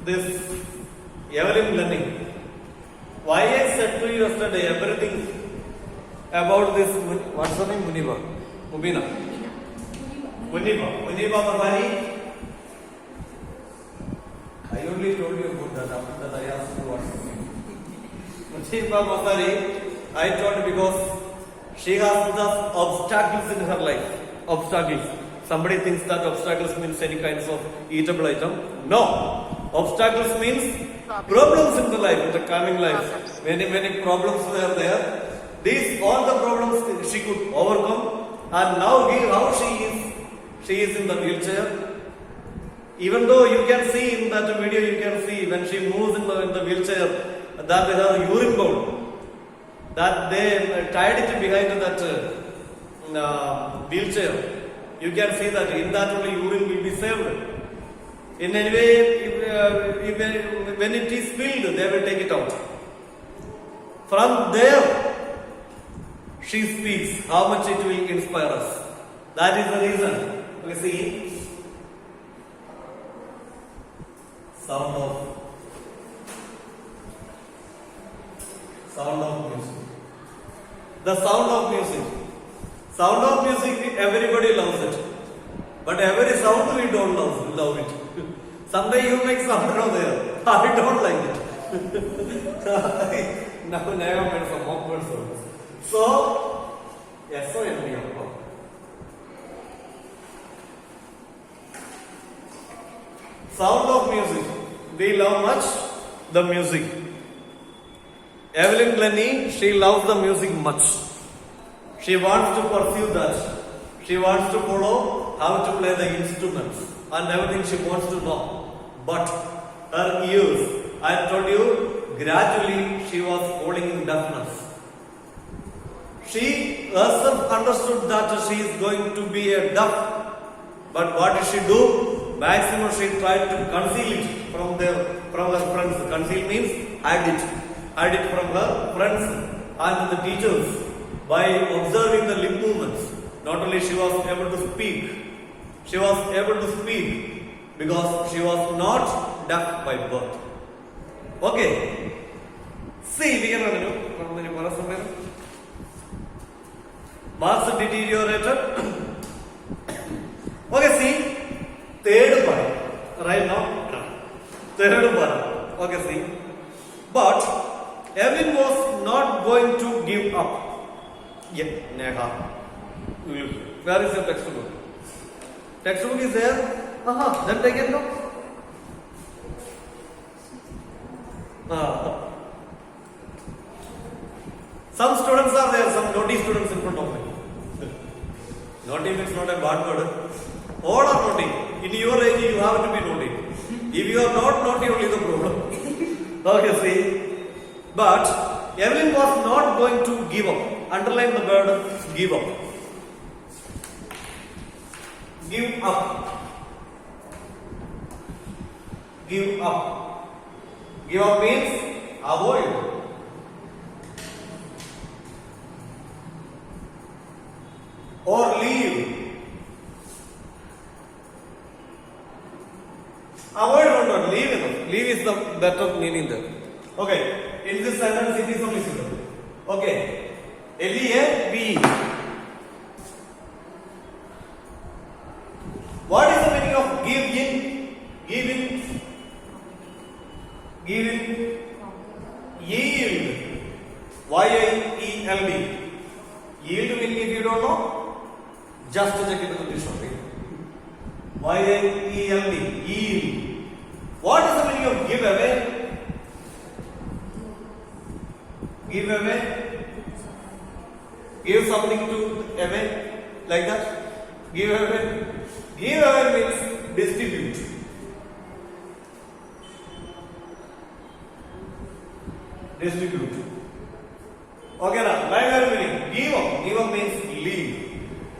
this Evelyn Glenning. Why I said to you yesterday everything about this, what's her name? Mubina Masari. I only told you about that after that I asked you what's her name. Muniba Masari, I told because she has the obstacles in her life. Obstacles. Somebody thinks that obstacles means any kinds of eatable item. No. Obstacles means problems in the life, in the coming life. Many problems were there. These all the problems she could overcome. And now how she is in the wheelchair. Even though you can see in that video, you can see when she moves in the wheelchair, that her urine bowl, that they tied it behind that wheelchair. You can see that in that only urine will be saved. In any way, when it is filled, they will take it out. From there, she speaks how much it will inspire us. That is the reason. We see sound of music. The sound of music. Sound of music, everybody loves it. But every sound we don't love it. Someday you make sound from there. I don't like it. Now I have made some awkward sounds. So, yes, so sound of music. We love much the music. Evelyn Glennie, she loves the music much. She wants to pursue that. She wants to follow how to play the instruments and everything she wants to know. But her ears, I told you, gradually she was falling in deafness. She herself understood that she is going to be a deaf. But what did she do? Maximum she tried to conceal it from her friends. Conceal means hide it from her friends and the teachers. By observing the lip movements, not only she was able to speak, because she was not deaf by birth. Okay. See, we can continue. Marks deteriorated. Okay, see, third part. Right now, third part. Okay, see. But Evelyn was not going to give up. Yeah, Neha. Where is your textbook? Textbook is there. Then take it now. Some students are there, some naughty students in front of me. Naughty means not a bad word. All are naughty. In your age, you have to be naughty. If you are not naughty, only the problem. Okay, see. But Evelyn was not going to give up. Underline the word give up. Give up. Give up. Give up means avoid. Or leave. Avoid or not, leave enough. Leave is the better meaning there. Okay, in this sentence it is only simple. Okay. L-E-A-V. What is the meaning of give in? Give in. Give in. Yield. Y-I-E-L-D. Yield meaning if you don't know, just check it in the dictionary. Y-I-E-L-D. Yield. What is the meaning of give away? Give away. Give something to away, like that. Give away. Give away means distribute. Distribute. Okay, now, like meaning. Give up. Give up means leave.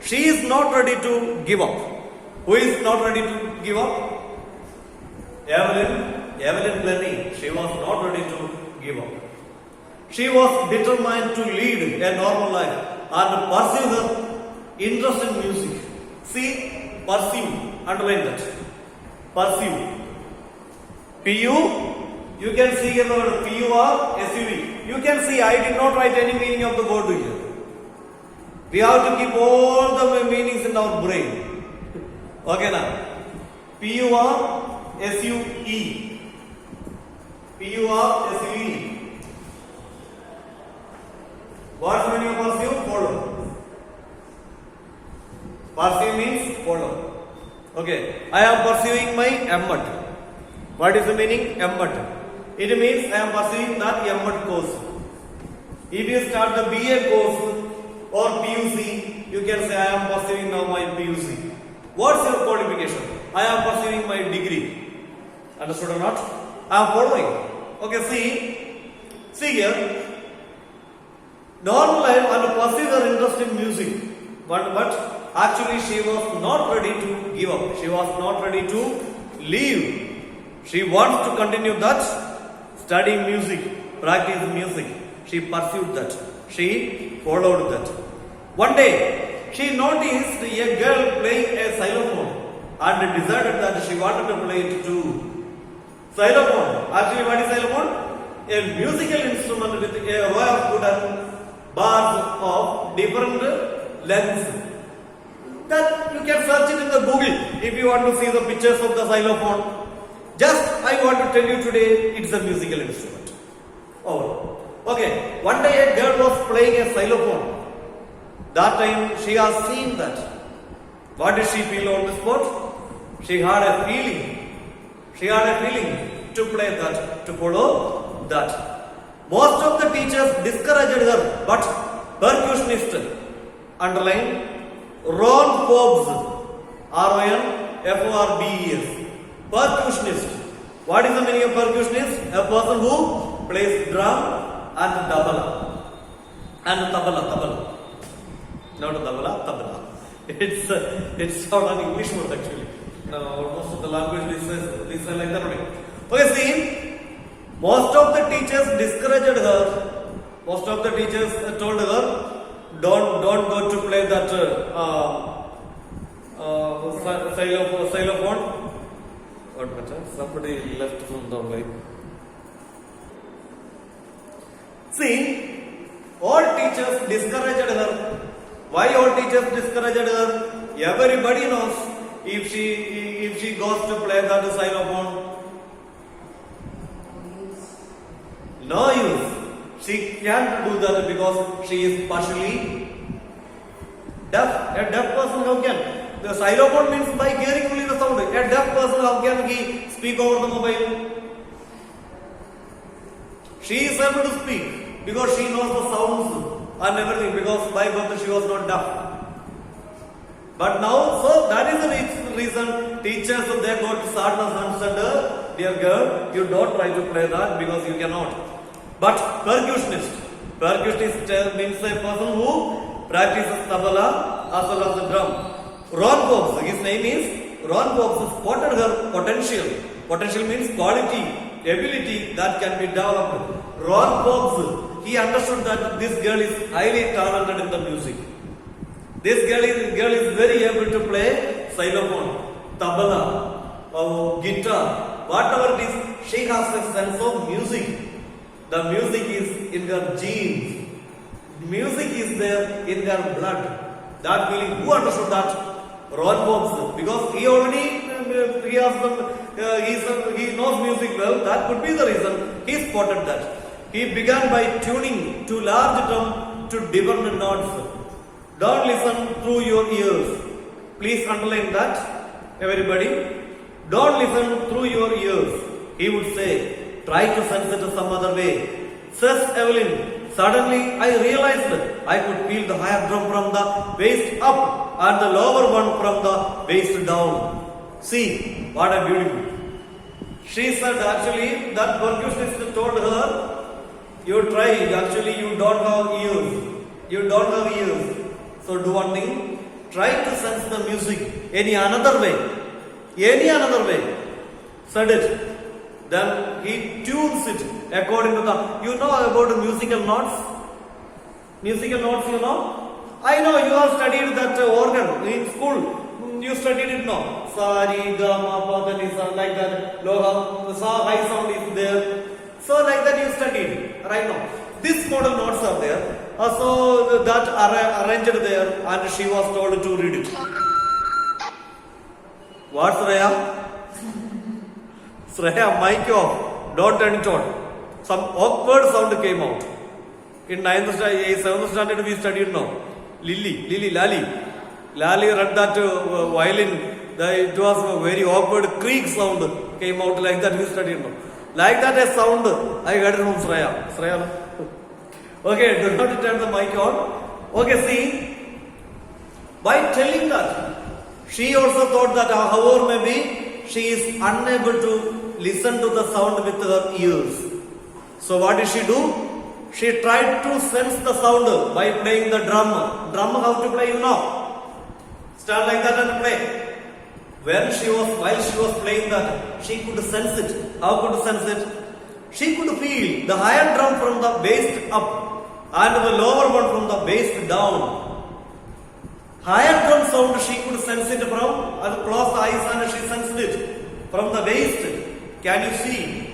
She is not ready to give up. Who is not ready to give up? Evelyn Glennie. She was not ready to give up. She was determined to lead a normal life and pursue her interest in music. See, pursue, underline that. Pursue. PU, you can see here the word PUR, SUV. You can see I did not write any meaning of the word here. We have to keep all the meanings in our brain. Okay now. PUR, SUE. PUR, SUE. What's the meaning of pursue? Follow. Pursue means follow. Okay. I am pursuing my M.Ed. What is the meaning? M.Ed. It means I am pursuing that M.Ed course. If you start the BA course or PUC, you can say I am pursuing now my PUC. What's your qualification? I am pursuing my degree. Understood or not? I am following. Okay, see here. Normal life and pursue her interest in music. But actually she was not ready to give up. She was not ready to leave. She wants to continue that, studying music, practice music. She pursued that. She followed that. One day, she noticed a girl playing a xylophone and decided that she wanted to play it too. Xylophone. Actually, what is xylophone? A musical instrument with a row of wooden bars of different lengths. That you can search it in the Google if you want to see the pictures of the xylophone. Just I want to tell you today, it's a musical instrument. Oh, okay. One day a girl was playing a xylophone. That time she has seen that. What did she feel on the spot? She had a feeling. She had a feeling to play that, to follow that. Most of the teachers discouraged her, but percussionist, underline, Ron Forbes, RONFORBES. Percussionist. What is the meaning of percussionist? A person who plays drum and tabla. And tabla. Not tabla. It's not an English word actually. Most of the language is like that only. Okay, see, most of the teachers discouraged her. Most of the teachers told her, don't go to play that xylophone. What matter? Somebody left from the line. See, all teachers discouraged her. Why all teachers discouraged her? Everybody knows if she goes to play that xylophone, no use. She can't do that because she is partially deaf. A deaf person how can? The xylophone means by hearing only the sound. A deaf person how can he speak over the mobile? She is able to speak because she knows the sounds and everything, because by birth she was not deaf. But now, so that is the reason teachers they got sadness and said, dear girl, you don't try to play that because you cannot. But percussionist means a person who practices tabla as well as the drum. Ron Forbes, his name is Ron Forbes, spotted her potential. Potential means quality, ability that can be developed. Ron Forbes, he understood that this girl is highly talented in the music. This girl is very able to play xylophone, tabla, guitar, whatever it is. She has a sense of music. The music is in her genes. Music is there in her blood. That feeling, who understood that? Ron Forbes, because he already he knows music well. That could be the reason he spotted that. He began by tuning to large drum to different notes. Don't listen through your ears. Please underline that, everybody. Don't listen through your ears. He would say, try to sense it some other way. Says Evelyn, suddenly I realized I could feel the higher drum from the waist up and the lower one from the waist down. See, what a beauty. She said actually that percussionist told her, you try, actually you don't have ears. You don't have ears. So do one thing, try to sense the music any another way. Said it. Then he tunes it according to the, you know about musical notes? Musical notes, you know? I know you have studied that organ in school. You studied it now. Sa, Re, Ga, Ma, Pa, Dha, Ni, Sa, like that. Loha, Sa, high sound is there. So like that you studied right now. This model notes are there. So that arranged there and she was told to read it. What, Sreya? Sreya, mic off. Don't turn it on. Some awkward sound came out. In 9th standard, 7th standard we studied now. Lali read that violin. It was a very awkward creak sound came out like that we studied now. Like that a sound I heard from Sreya. Okay, do not turn the mic on. Okay, see, by telling that, she also thought that however maybe she is unable to listen to the sound with her ears. So what did she do? She tried to sense the sound by playing the drum. Drum how to play, you know. Stand like that and play. While she was playing that, she could sense it. How could sense it? She could feel the higher drum from the waist up and the lower one from the waist down. Higher drum sound she could sense it from, and closed eyes and she sensed it from the waist. Can you see?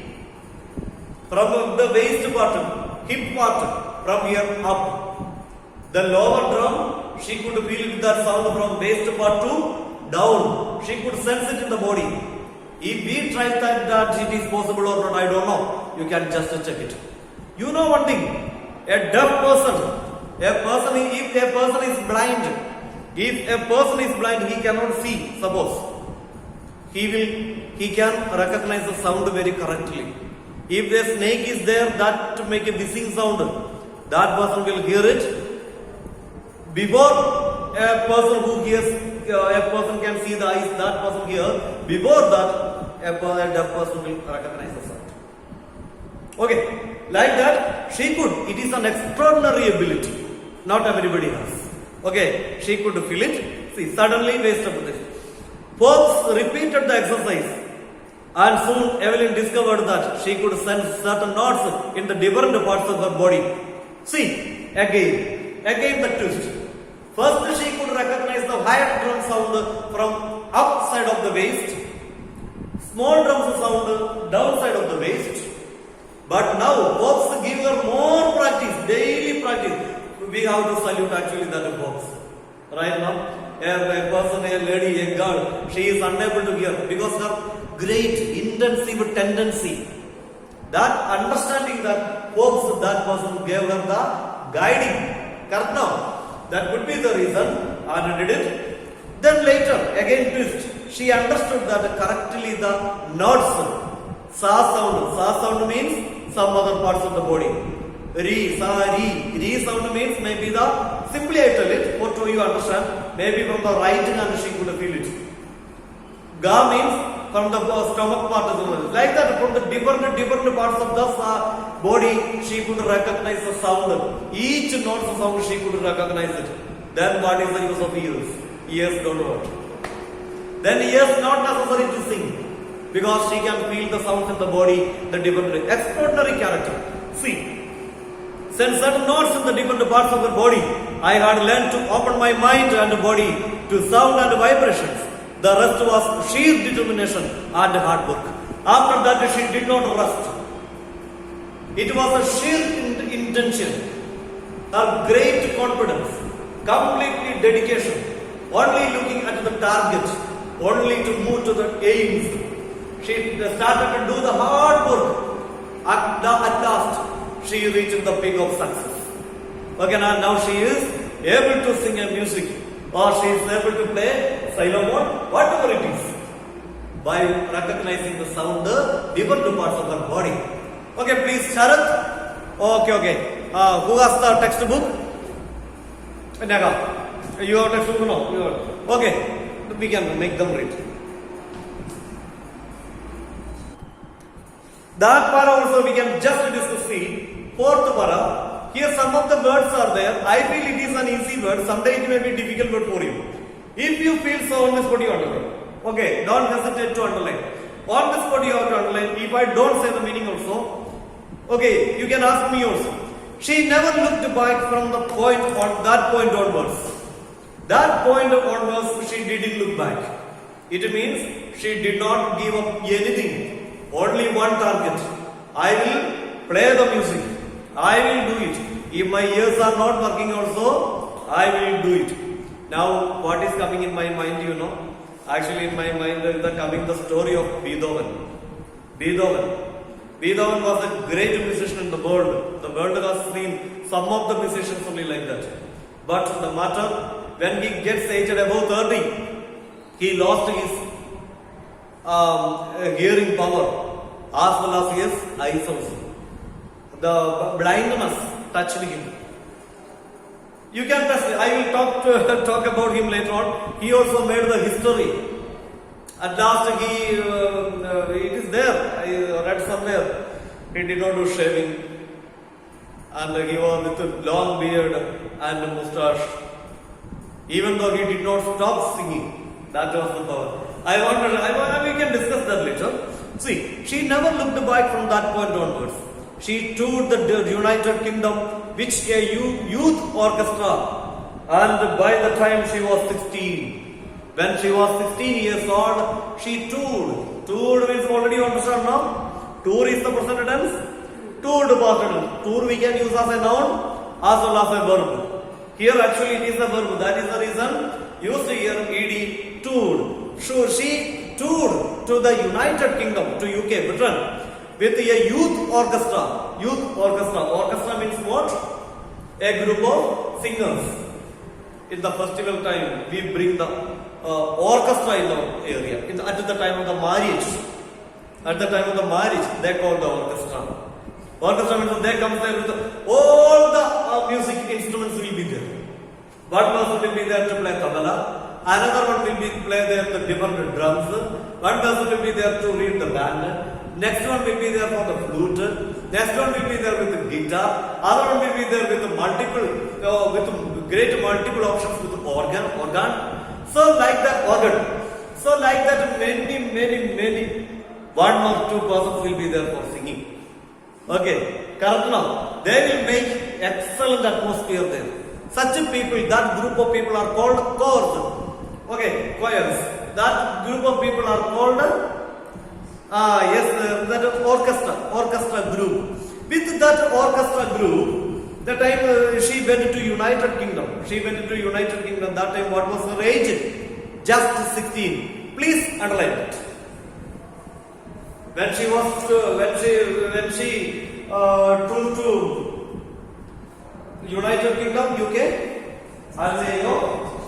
From the waist part, hip part, from here up. The lower drum, she could feel that sound from waist part to down. She could sense it in the body. If we try that it is possible or not, I don't know. You can just check it. You know one thing, a deaf person, if a person is blind, he cannot see, suppose. He can recognize the sound very correctly. If a snake is there that to make a hissing sound, that person will hear it. Before a person who hears, a person can see the eyes, that person hears. Before that, a deaf person will recognize the sound. Okay, like that, she could. It is an extraordinary ability. Not everybody has. Okay, she could feel it. See, suddenly waist up this. Forbes repeated the exercise. And soon Evelyn discovered that she could sense certain knots in the different parts of her body. See, again the twist. First she could recognize the higher drum sound from upside of the waist, small drums sound downside of the waist. But now Forbes give her more practice, daily practice. We have to salute actually that Forbes. Right now, a person, a lady, a girl, she is unable to hear because her great intensive tendency, that understanding that Forbes, that person gave her the guiding. Correct now? That would be the reason and did it. Then later, again twist, she understood that correctly the notes, sa sound means some other parts of the body. Re sound means maybe the, simply I tell it, what do you understand? Maybe from the right hand she could feel it. Ga means from the stomach part of the body. Like that, from the different parts of the body, she could recognize the sound. Each note sound she could recognize it. Then what is the use of ears? Ears don't work. Then ears not necessary to sing, because she can feel the sounds in the body, the different, extraordinary character. See, since certain notes in the different parts of her body, I had learned to open my mind and body to sound and vibrations. The rest was sheer determination and hard work. After that, she did not rest. It was a sheer intention, her great confidence, completely dedication, only looking at the target, only to move to the aims. She started to do the hard work. At last, she reached the peak of success. Okay, now she is able to sing a music, or she is able to play xylophone, whatever it is, by recognizing the sound, different parts of her body. Okay, please, Sharat. Okay. Who has the textbook? Naga. You have textbook? No. You have. Okay, we can make them read. That para also we can just discuss. See, fourth para. Here some of the words are there. I feel it is an easy word. Someday it may be a difficult word for you. If you feel so, on this spot you underline. Okay, don't hesitate to underline. On this spot you have to underline. If I don't say the meaning also, okay, you can ask me also. She never looked back from the point on that point onwards. That point onwards, she didn't look back. It means she did not give up anything. Only one target. I will play the music. I will do it. If my ears are not working also, I will do it. Now, what is coming in my mind, you know? Actually, in my mind is coming the story of Beethoven. Beethoven was a great musician in the world. The world has seen some of the musicians only like that. But the matter, when he gets aged above 30, he lost his hearing power as well as his eyes also. The blindness touched him. You can trust me. I will talk about him later on. He also made the history. At last, it is there. I read somewhere. He did not do shaving, and he was with a long beard and a mustache. Even though he did not stop singing, that was the power. We can discuss that later. See, she never looked back from that point onwards. She toured the United Kingdom, which a youth orchestra, and by the time she was 16, when she was 16 years old, she toured. Toured means already understand now. Tour is the present tense. Toured past tense. Tour we can use as a noun as well as a verb. Here actually it is a verb. That is the reason used here ed, toured. So she toured to the United Kingdom, to UK, Britain, with a youth orchestra. Youth orchestra. Orchestra means what? A group of singers. In the festival time, we bring the orchestra in the area. At the time of the marriage. At the time of the marriage, they call the orchestra. Orchestra means they come there with all the music instruments will be there. One person will be there to play tabla. Another one will be play there the different drums. One person will be there to lead the band. Next one will be there for the flute. Next one will be there with the guitar. Other one will be there with the with great multiple options with the organ. So like that organ. So like that many. One or two persons will be there for singing. Okay, correct now. They will make excellent atmosphere there. Such people, that group of people are called chorus. Okay, choirs. That group of people are called that orchestra group. With that orchestra group, the time she went to United Kingdom. That time what was her age? Just 16. Please underline it. When she toured to United Kingdom, UK, I'll say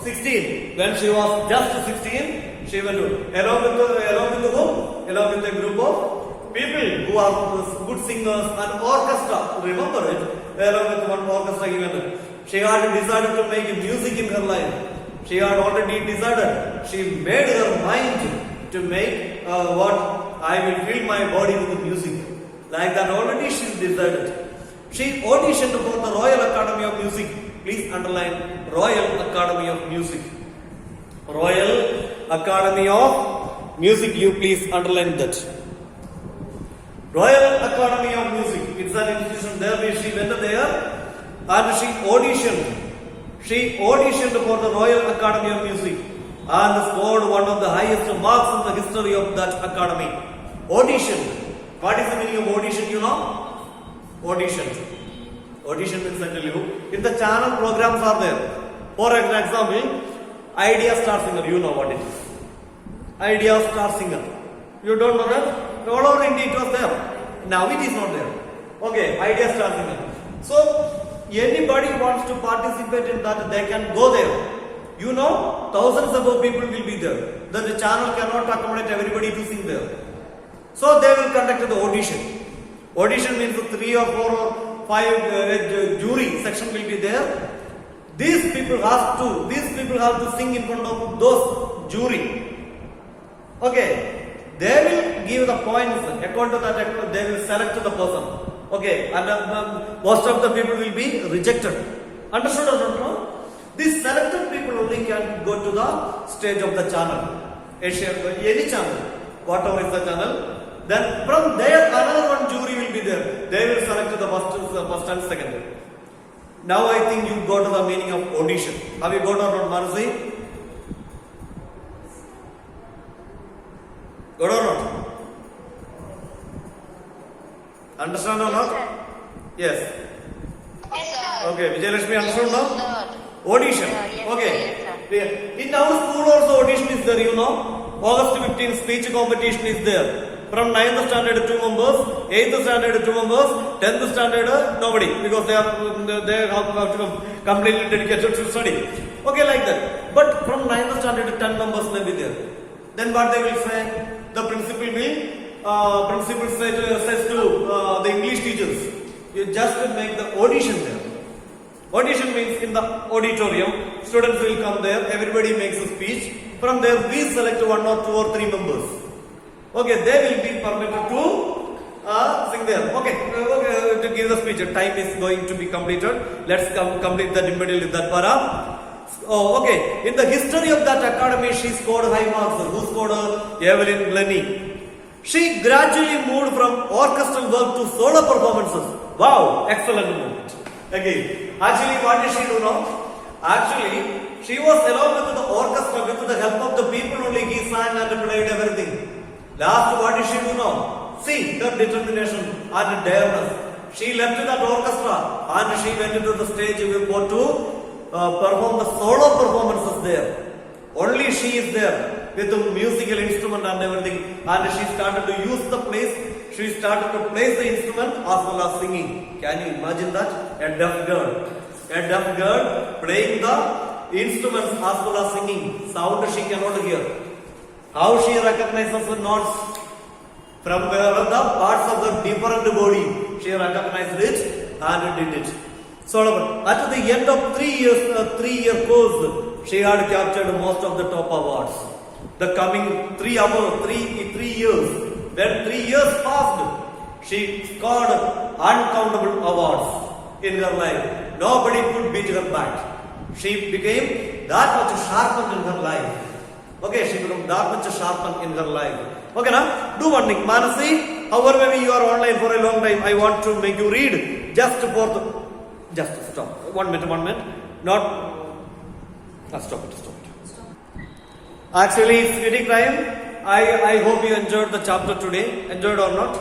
16. When she was just 16, she went to along with a group of people who are good singers and orchestra. Remember it? Along with one orchestra even. She had decided to make music in her life. She had already decided. She made her mind to make what? I will fill my body with music. Like that already she decided. She auditioned for the Royal Academy of Music. Please underline Royal Academy of Music. Royal Academy of Music. You please underline that. Royal Academy of Music. It's an institution there where she went there and she auditioned. She auditioned for the Royal Academy of Music and scored one of the highest marks in the history of that academy. Audition. What is the meaning of audition, you know? Audition means, I tell you, if the channel programs are there, for example, Idea Star Singer, you know what it is. Idea Star Singer. You don't know that? All over India it was there. Now it is not there. Okay, Idea Star Singer. So, anybody wants to participate in that, they can go there. You know, thousands of people will be there. Then the channel cannot accommodate everybody to sing there. So they will conduct the audition. Audition means 3 or 4 or 5 jury section will be there. These people have to sing in front of those jury. Okay, they will give the points according to that. They will select the person. Okay, and most of the people will be rejected. Understood or not? These selected people only can go to the stage of the channel. Any channel, whatever is the channel. Then from there another one jury will be there. They will select the first and second. Now I think you got the meaning of audition. Have you got or not, Manasi? Got or not? Understand or not? Yes. Yes, sir. Okay, Vijayalakshmi, understood now? Sir. Audition. Yes, Okay. yes, In our school also audition is there, you know. August 15 speech competition is there. From 9th standard 2 members, 8th standard 2 members, 10th standard nobody, because they have to completely dedicated to study. Okay, like that. But from 9th standard 10 members may be there. Then what they will say? The principal says to the English teachers, you just make the audition there. Audition means in the auditorium, students will come there, everybody makes a speech. From there, we select 1 or 2 or 3 members. Okay, they will be permitted to sing there. Okay, to give the speech. Time is going to be completed. Let's complete that immediately, that para. Oh, okay. In the history of that academy, she scored high marks. Who scored? Evelyn Glennie. She gradually moved from orchestral work to solo performances. Wow, excellent movement. Again, actually, what did she do now? Actually, she was along with the orchestra, with the help of the people only. He sang and played everything. Last, what did she do now? See her determination and dareness. She left that orchestra and she went into the stage for to perform the solo performances there. Only she is there with the musical instrument and everything, and she started to use the place. She started to play the instrument as well as singing. Can you imagine that? A deaf girl playing the instruments as well as singing. Sound she cannot hear. How she recognizes the notes from where the parts of the different body. She recognized it and did it. So at the end of 3-year course, she had captured most of the top awards. The coming 3 years, when 3 years passed, she scored uncountable awards in her life. Nobody could beat her back. She became that much sharpened in her life. Okay, she became that much sharpened in her life. Okay, now do one thing, Manasi. However, maybe you are online for a long time. I want to make you read just stop. 1 minute. Not. Stop it. Actually, it's reading time. I hope you enjoyed the chapter today. Enjoyed or not?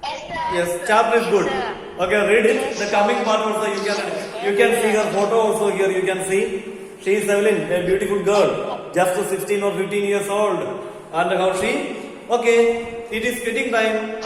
Yes, sir. Yes, chapter is good. Yes, sir. Okay, read it. The coming part also you can see her photo also here. You can see she is Evelyn, a beautiful girl, just 16 or 15 years old, and how she. Okay, it is fitting time.